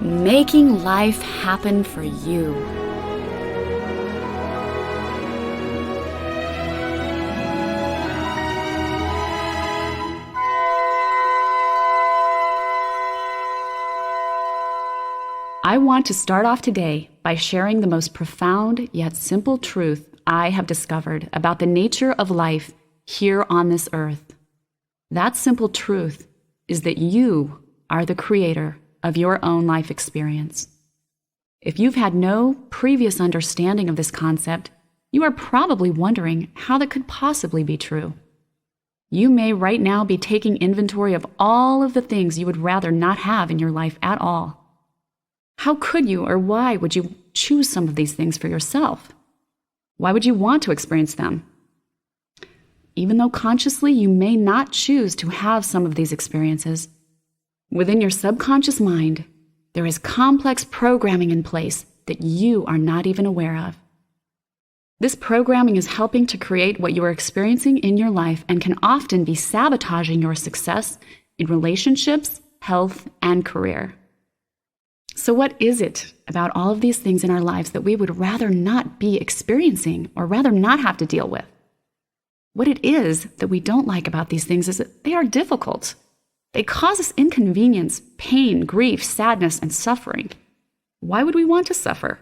making life happen for you. I want to start off today by sharing the most profound yet simple truth I have discovered about the nature of life here on this earth. That simple truth is that you are the creator of your own life experience. If you've had no previous understanding of this concept, you are probably wondering how that could possibly be true. You may right now be taking inventory of all of the things you would rather not have in your life at all. How could you, or why would you choose some of these things for yourself? Why would you want to experience them? Even though consciously you may not choose to have some of these experiences, within your subconscious mind, there is complex programming in place that you are not even aware of. This programming is helping to create what you are experiencing in your life and can often be sabotaging your success in relationships, health, and career. So what is it about all of these things in our lives that we would rather not be experiencing or rather not have to deal with? What it is that we don't like about these things is that they are difficult. They cause us inconvenience, pain, grief, sadness, and suffering. Why would we want to suffer?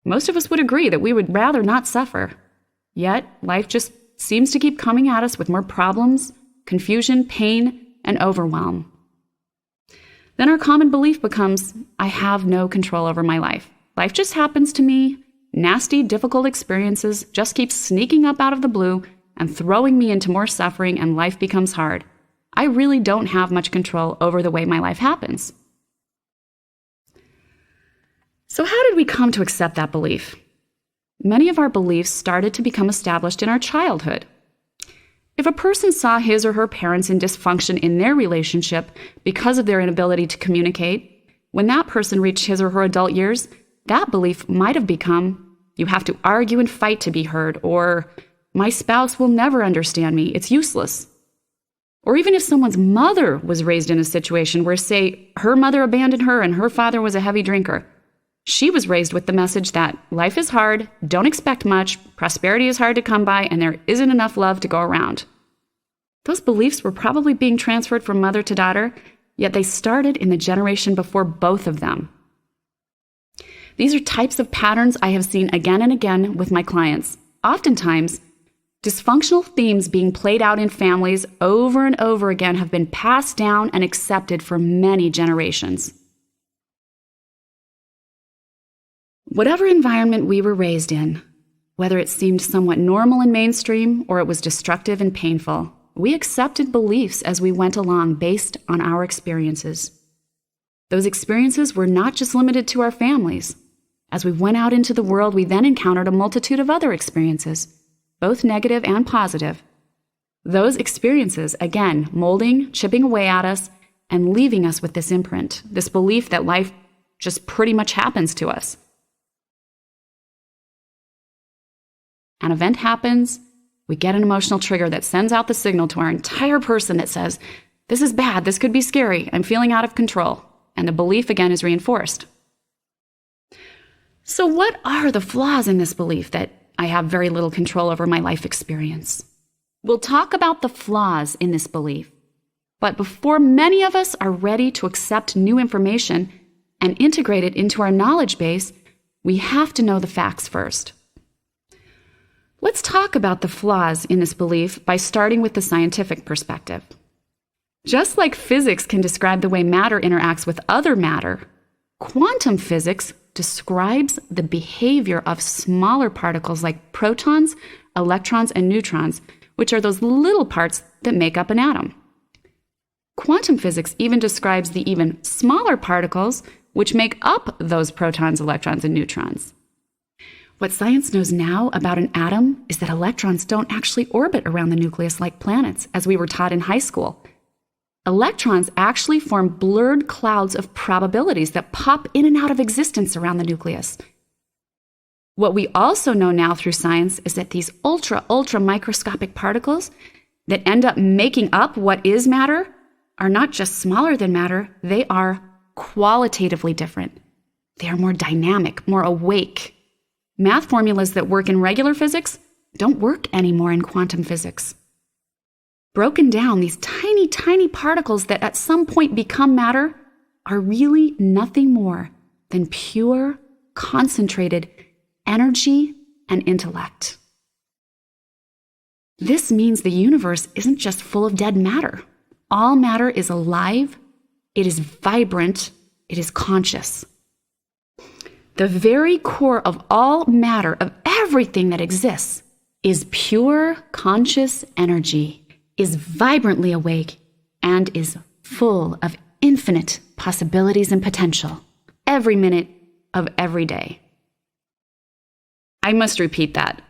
Most of us would agree that we would rather not suffer. Yet, life just seems to keep coming at us with more problems, confusion, pain, and overwhelm. Then our common belief becomes, I have no control over my life. Life just happens to me. Nasty, difficult experiences just keep sneaking up out of the blue and throwing me into more suffering, and life becomes hard. I really don't have much control over the way my life happens. So how did we come to accept that belief? Many of our beliefs started to become established in our childhood. If a person saw his or her parents in dysfunction in their relationship because of their inability to communicate, when that person reached his or her adult years, that belief might have become, you have to argue and fight to be heard, or my spouse will never understand me, it's useless. Or even if someone's mother was raised in a situation where, say, her mother abandoned her and her father was a heavy drinker, she was raised with the message that life is hard, don't expect much, prosperity is hard to come by, and there isn't enough love to go around. Those beliefs were probably being transferred from mother to daughter, yet they started in the generation before both of them. These are types of patterns I have seen again and again with my clients. Oftentimes, dysfunctional themes being played out in families over and over again have been passed down and accepted for many generations. Whatever environment we were raised in, whether it seemed somewhat normal and mainstream or it was destructive and painful, we accepted beliefs as we went along based on our experiences. Those experiences were not just limited to our families. As we went out into the world, we then encountered a multitude of other experiences, both negative and positive. Those experiences, again, molding, chipping away at us, and leaving us with this imprint, this belief that life just pretty much happens to us. An event happens, we get an emotional trigger that sends out the signal to our entire person that says, this is bad, this could be scary, I'm feeling out of control, and the belief again is reinforced. So what are the flaws in this belief that I have very little control over my life experience? We'll talk about the flaws in this belief, but before many of us are ready to accept new information and integrate it into our knowledge base, we have to know the facts first. Let's talk about the flaws in this belief by starting with the scientific perspective. Just like physics can describe the way matter interacts with other matter, quantum physics describes the behavior of smaller particles like protons, electrons, and neutrons, which are those little parts that make up an atom. Quantum physics even describes the even smaller particles which make up those protons, electrons, and neutrons. What science knows now about an atom is that electrons don't actually orbit around the nucleus like planets, as we were taught in high school. Electrons actually form blurred clouds of probabilities that pop in and out of existence around the nucleus. What we also know now through science is that these ultra microscopic particles that end up making up what is matter are not just smaller than matter, they are qualitatively different. They are more dynamic, more awake. Math formulas that work in regular physics don't work anymore in quantum physics. Broken down, these tiny, tiny particles that at some point become matter are really nothing more than pure, concentrated energy and intellect. This means the universe isn't just full of dead matter. All matter is alive, it is vibrant, it is conscious. The very core of all matter, of everything that exists, is pure, conscious energy, is vibrantly awake, and is full of infinite possibilities and potential every minute of every day. I must repeat that.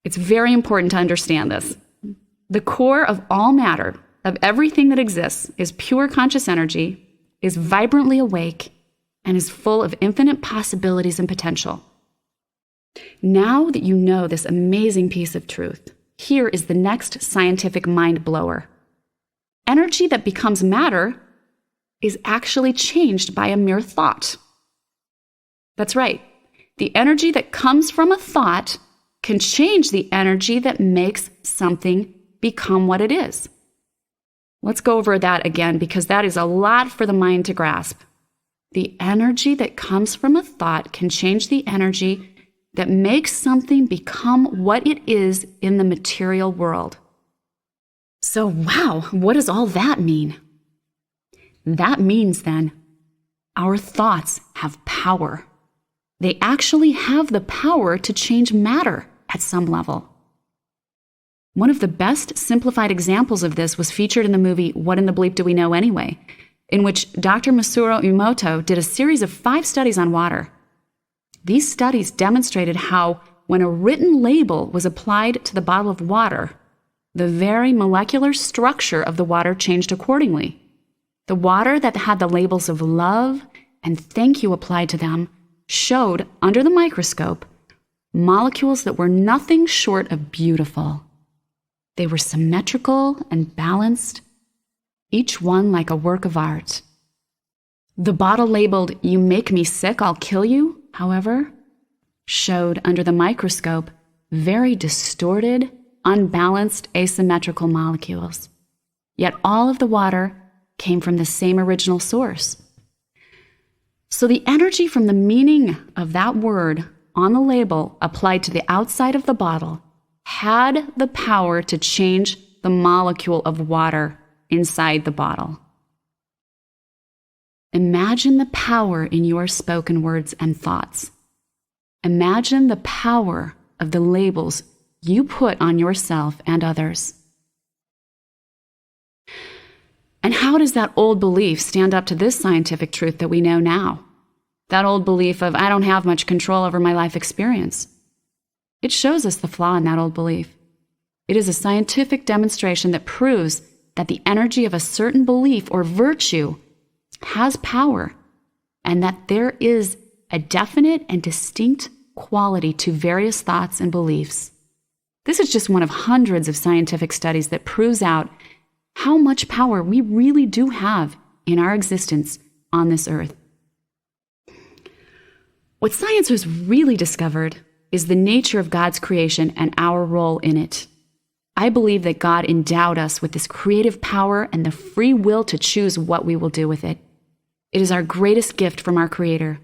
It's very important to understand this. The core of all matter, of everything that exists, is pure conscious energy, is vibrantly awake, and is full of infinite possibilities and potential. Now that you know this amazing piece of truth, here is the next scientific mind blower. Energy that becomes matter is actually changed by a mere thought. That's right. The energy that comes from a thought can change the energy that makes something become what it is. Let's go over that again because that is a lot for the mind to grasp. The energy that comes from a thought can change the energy that makes something become what it is in the material world. So, wow, what does all that mean? That means then, our thoughts have power. They actually have the power to change matter at some level. One of the best simplified examples of this was featured in the movie What in the Bleep Do We Know Anyway?, in which Dr. Masaru Emoto did a series of 5 studies on water. These studies demonstrated how, when a written label was applied to the bottle of water, the very molecular structure of the water changed accordingly. The water that had the labels of love and thank you applied to them showed, under the microscope, molecules that were nothing short of beautiful. They were symmetrical and balanced, each one like a work of art. The bottle labeled, "You make me sick, I'll kill you," however, showed under the microscope very distorted, unbalanced, asymmetrical molecules. Yet all of the water came from the same original source. So the energy from the meaning of that word on the label applied to the outside of the bottle had the power to change the molecule of water inside the bottle. Imagine the power in your spoken words and thoughts. Imagine the power of the labels you put on yourself and others. And how does that old belief stand up to this scientific truth that we know now? That old belief of, I don't have much control over my life experience. It shows us the flaw in that old belief. It is a scientific demonstration that proves that the energy of a certain belief or virtue has power, and that there is a definite and distinct quality to various thoughts and beliefs. This is just one of hundreds of scientific studies that proves out how much power we really do have in our existence on this earth. What science has really discovered is the nature of God's creation and our role in it. I believe that God endowed us with this creative power and the free will to choose what we will do with it. It is our greatest gift from our Creator.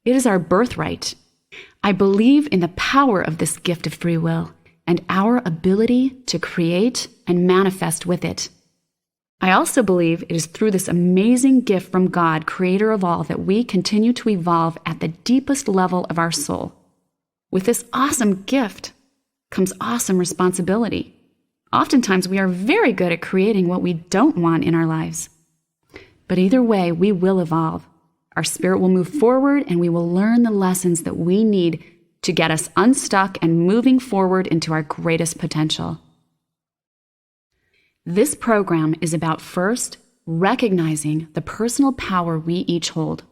It is our birthright. I believe in the power of this gift of free will and our ability to create and manifest with it. I also believe it is through this amazing gift from God, Creator of all, that we continue to evolve at the deepest level of our soul. With this awesome gift comes awesome responsibility. Oftentimes, we are very good at creating what we don't want in our lives. But either way, we will evolve. Our spirit will move forward, and we will learn the lessons that we need to get us unstuck and moving forward into our greatest potential. This program is about, first, recognizing the personal power we each hold.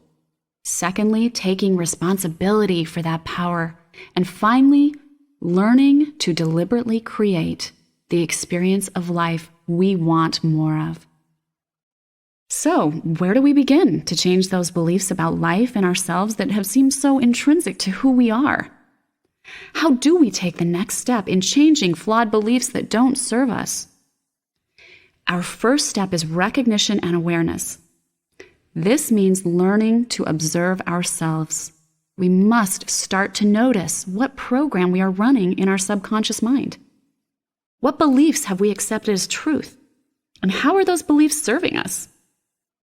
Secondly, taking responsibility for that power. And finally, learning to deliberately create the experience of life we want more of. So, where do we begin to change those beliefs about life and ourselves that have seemed so intrinsic to who we are? How do we take the next step in changing flawed beliefs that don't serve us? Our first step is recognition and awareness. This means learning to observe ourselves. We must start to notice what program we are running in our subconscious mind. What beliefs have we accepted as truth? And how are those beliefs serving us?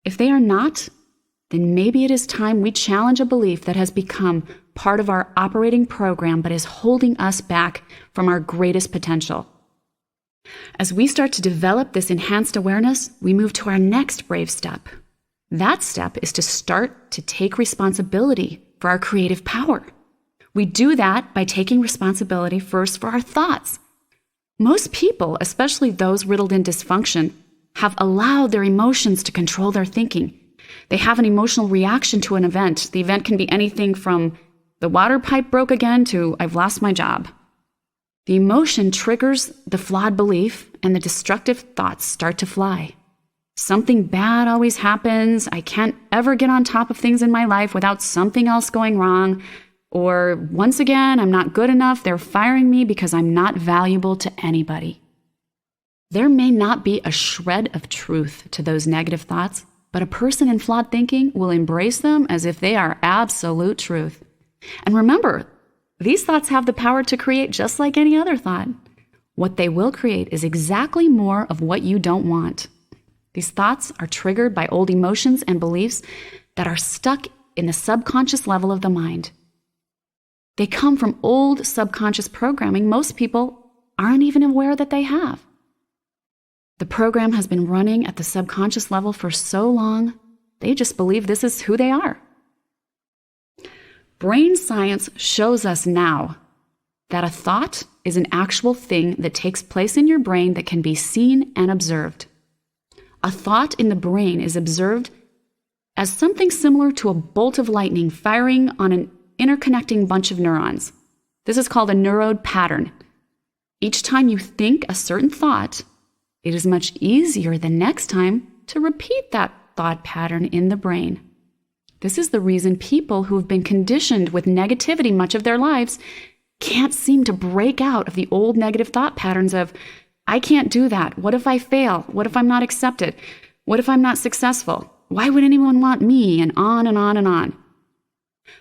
If they are not, then maybe it is time we challenge a belief that has become part of our operating program but is holding us back from our greatest potential. As we start to develop this enhanced awareness, we move to our next brave step. That step is to start to take responsibility for our creative power. We do that by taking responsibility first for our thoughts. Most people, especially those riddled in dysfunction, have allowed their emotions to control their thinking. They have an emotional reaction to an event. The event can be anything from the water pipe broke again to I've lost my job. The emotion triggers the flawed belief and the destructive thoughts start to fly. Something bad always happens. I can't ever get on top of things in my life without something else going wrong. Or once again, I'm not good enough. They're firing me because I'm not valuable to anybody. There may not be a shred of truth to those negative thoughts, but a person in flawed thinking will embrace them as if they are absolute truth. And remember, these thoughts have the power to create just like any other thought. What they will create is exactly more of what you don't want. These thoughts are triggered by old emotions and beliefs that are stuck in the subconscious level of the mind. They come from old subconscious programming most people aren't even aware that they have. The program has been running at the subconscious level for so long, they just believe this is who they are. Brain science shows us now that a thought is an actual thing that takes place in your brain that can be seen and observed. A thought in the brain is observed as something similar to a bolt of lightning firing on an interconnecting bunch of neurons. This is called a neuron pattern. Each time you think a certain thought, it is much easier the next time to repeat that thought pattern in the brain. This is the reason people who have been conditioned with negativity much of their lives can't seem to break out of the old negative thought patterns of, I can't do that. What if I fail? What if I'm not accepted? What if I'm not successful? Why would anyone want me? And on and on and on.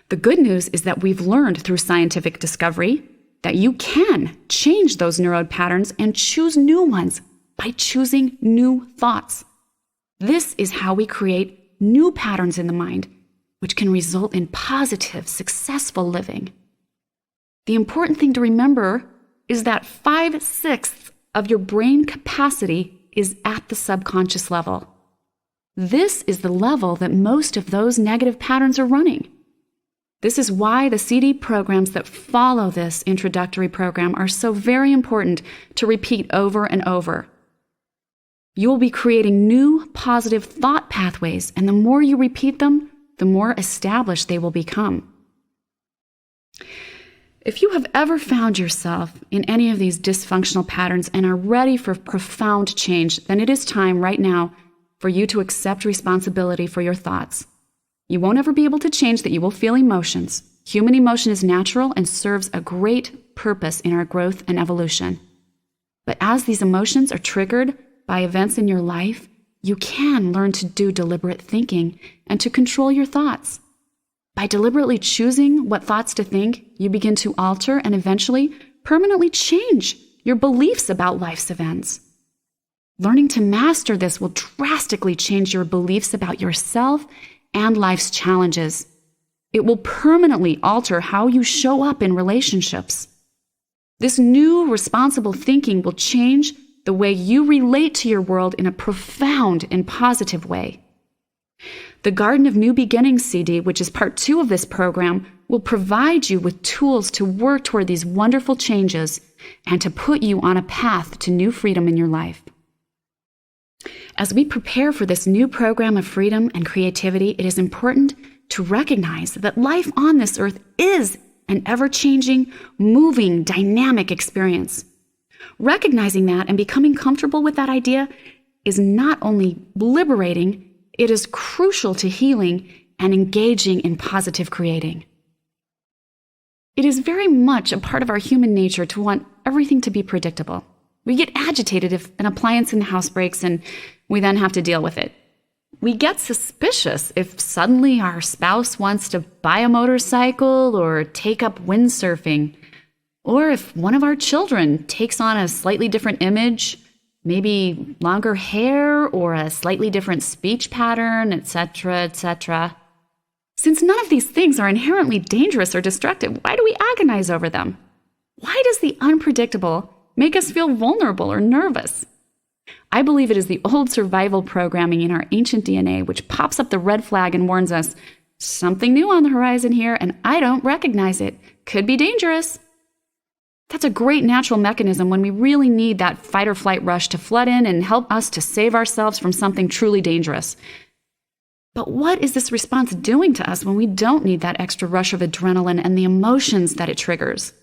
The good news is that we've learned through scientific discovery that you can change those neuron patterns and choose new ones by choosing new thoughts. This is how we create new patterns in the mind, which can result in positive, successful living. The important thing to remember is that 5/6 of your brain capacity is at the subconscious level. This is the level that most of those negative patterns are running. This is why the CD programs that follow this introductory program are so very important to repeat over and over. You will be creating new positive thought pathways, and the more you repeat them, the more established they will become. If you have ever found yourself in any of these dysfunctional patterns and are ready for profound change, then it is time right now for you to accept responsibility for your thoughts. You won't ever be able to change that you will feel emotions. Human emotion is natural and serves a great purpose in our growth and evolution. But as these emotions are triggered by events in your life, you can learn to do deliberate thinking and to control your thoughts. By deliberately choosing what thoughts to think, you begin to alter and eventually permanently change your beliefs about life's events. Learning to master this will drastically change your beliefs about yourself and life's challenges. It will permanently alter how you show up in relationships. This new responsible thinking will change the way you relate to your world in a profound and positive way. The Garden of New Beginnings CD, which is part 2 of this program, will provide you with tools to work toward these wonderful changes and to put you on a path to new freedom in your life. As we prepare for this new program of freedom and creativity, it is important to recognize that life on this earth is an ever-changing, moving, dynamic experience. Recognizing that and becoming comfortable with that idea is not only liberating, It is crucial to healing and engaging in positive creating. It is very much a part of our human nature to want everything to be predictable. We get agitated if an appliance in the house breaks and we then have to deal with it. We get suspicious if suddenly our spouse wants to buy a motorcycle or take up windsurfing, or if one of our children takes on a slightly different image, maybe longer hair or a slightly different speech pattern, etc., etc. Since none of these things are inherently dangerous or destructive, why do we agonize over them? Why does the unpredictable make us feel vulnerable or nervous? I believe it is the old survival programming in our ancient DNA which pops up the red flag and warns us, something new on the horizon here and I don't recognize it. Could be dangerous. That's a great natural mechanism when we really need that fight or flight rush to flood in and help us to save ourselves from something truly dangerous. But what is this response doing to us when we don't need that extra rush of adrenaline and the emotions that it triggers?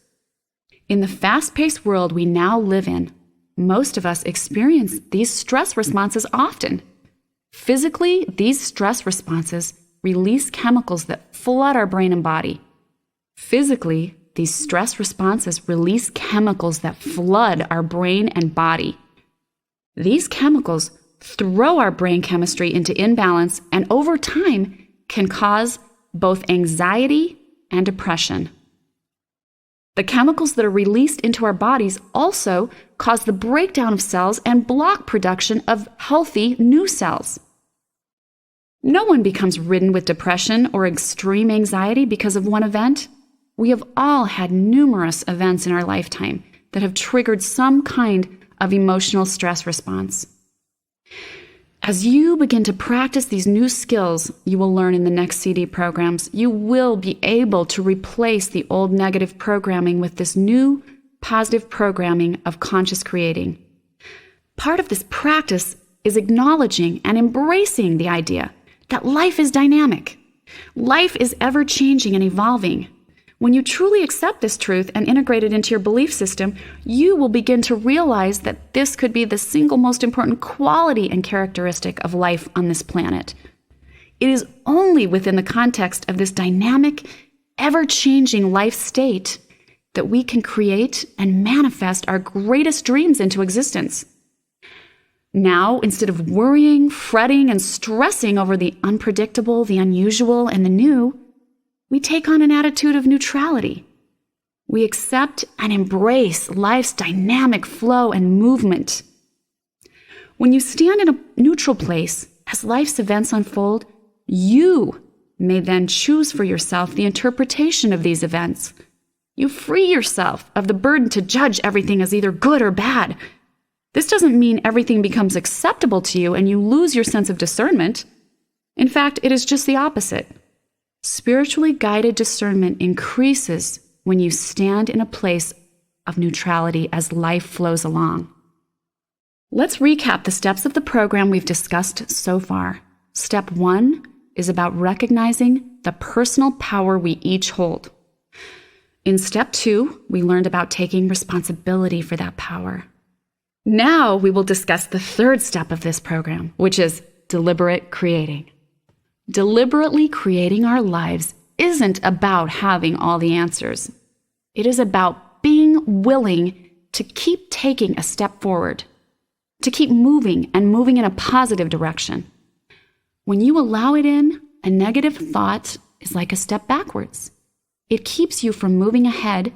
In the fast-paced world we now live in, most of us experience these stress responses often. Physically, these stress responses release chemicals that flood our brain and body. Physically, these stress responses release chemicals that flood our brain and body. These chemicals throw our brain chemistry into imbalance and over time can cause both anxiety and depression. The chemicals that are released into our bodies also cause the breakdown of cells and block production of healthy new cells. No one becomes ridden with depression or extreme anxiety because of one event. We have all had numerous events in our lifetime that have triggered some kind of emotional stress response. As you begin to practice these new skills you will learn in the next CD programs, you will be able to replace the old negative programming with this new positive programming of conscious creating. Part of this practice is acknowledging and embracing the idea that life is dynamic. Life is ever-changing and evolving. When you truly accept this truth and integrate it into your belief system, you will begin to realize that this could be the single most important quality and characteristic of life on this planet. It is only within the context of this dynamic, ever-changing life state that we can create and manifest our greatest dreams into existence. Now, instead of worrying, fretting, and stressing over the unpredictable, the unusual, and the new, we take on an attitude of neutrality. We accept and embrace life's dynamic flow and movement. When you stand in a neutral place as life's events unfold, you may then choose for yourself the interpretation of these events. You free yourself of the burden to judge everything as either good or bad. This doesn't mean everything becomes acceptable to you and you lose your sense of discernment. In fact, it is just the opposite. Spiritually guided discernment increases when you stand in a place of neutrality as life flows along. Let's recap the steps of the program we've discussed so far. Step 1 is about recognizing the personal power we each hold. In step 2, we learned about taking responsibility for that power. Now we will discuss the third step of this program, which is deliberate creating. Deliberately creating our lives isn't about having all the answers. It is about being willing to keep taking a step forward, to keep moving and moving in a positive direction. When you allow it in, a negative thought is like a step backwards. It keeps you from moving ahead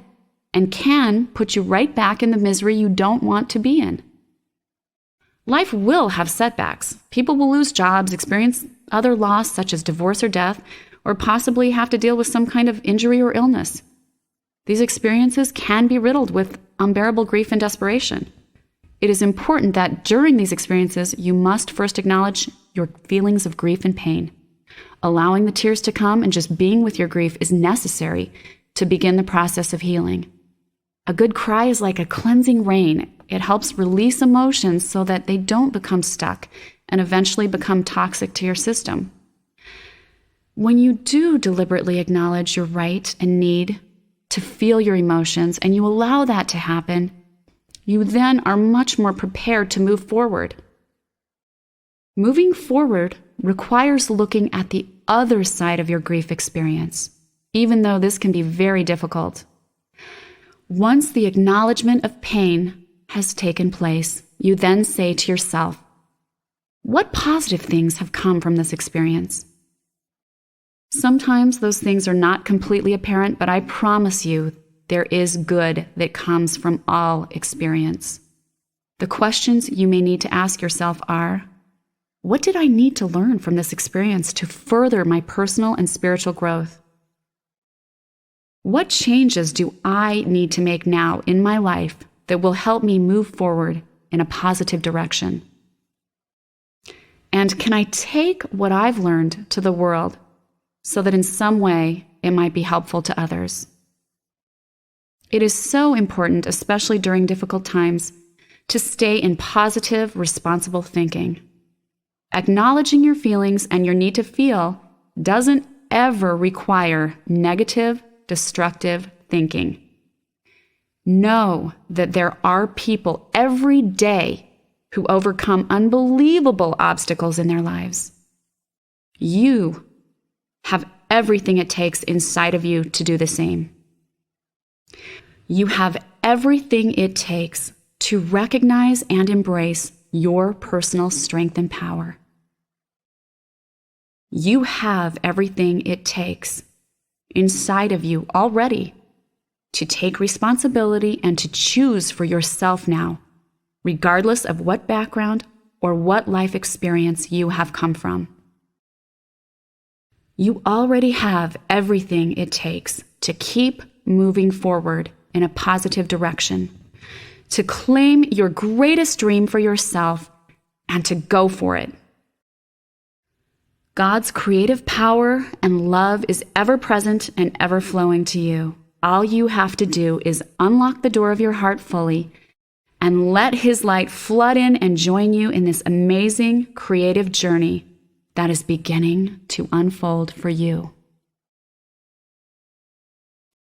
and can put you right back in the misery you don't want to be in. Life will have setbacks. People will lose jobs, experience other loss such as divorce or death, or possibly have to deal with some kind of injury or illness. These experiences can be riddled with unbearable grief and desperation. It is important that during these experiences, you must first acknowledge your feelings of grief and pain. Allowing the tears to come and just being with your grief is necessary to begin the process of healing. A good cry is like a cleansing rain. It helps release emotions so that they don't become stuck and eventually become toxic to your system. When you do deliberately acknowledge your right and need to feel your emotions and you allow that to happen, you then are much more prepared to move forward. Moving forward requires looking at the other side of your grief experience, even though this can be very difficult. Once the acknowledgement of pain has taken place, you then say to yourself, what positive things have come from this experience? Sometimes those things are not completely apparent, but I promise you there is good that comes from all experience. The questions you may need to ask yourself are, what did I need to learn from this experience to further my personal and spiritual growth? What changes do I need to make now in my life that will help me move forward in a positive direction? And can I take what I've learned to the world so that in some way it might be helpful to others? It is so important, especially during difficult times, to stay in positive, responsible thinking. Acknowledging your feelings and your need to feel doesn't ever require negative, destructive thinking. Know that there are people every day who overcome unbelievable obstacles in their lives. You have everything it takes inside of you to do the same. You have everything it takes to recognize and embrace your personal strength and power. You have everything it takes inside of you already to take responsibility and to choose for yourself now, regardless of what background or what life experience you have come from. You already have everything it takes to keep moving forward in a positive direction, to claim your greatest dream for yourself and to go for it. God's creative power and love is ever present and ever flowing to you. All you have to do is unlock the door of your heart fully and let His light flood in and join you in this amazing creative journey that is beginning to unfold for you.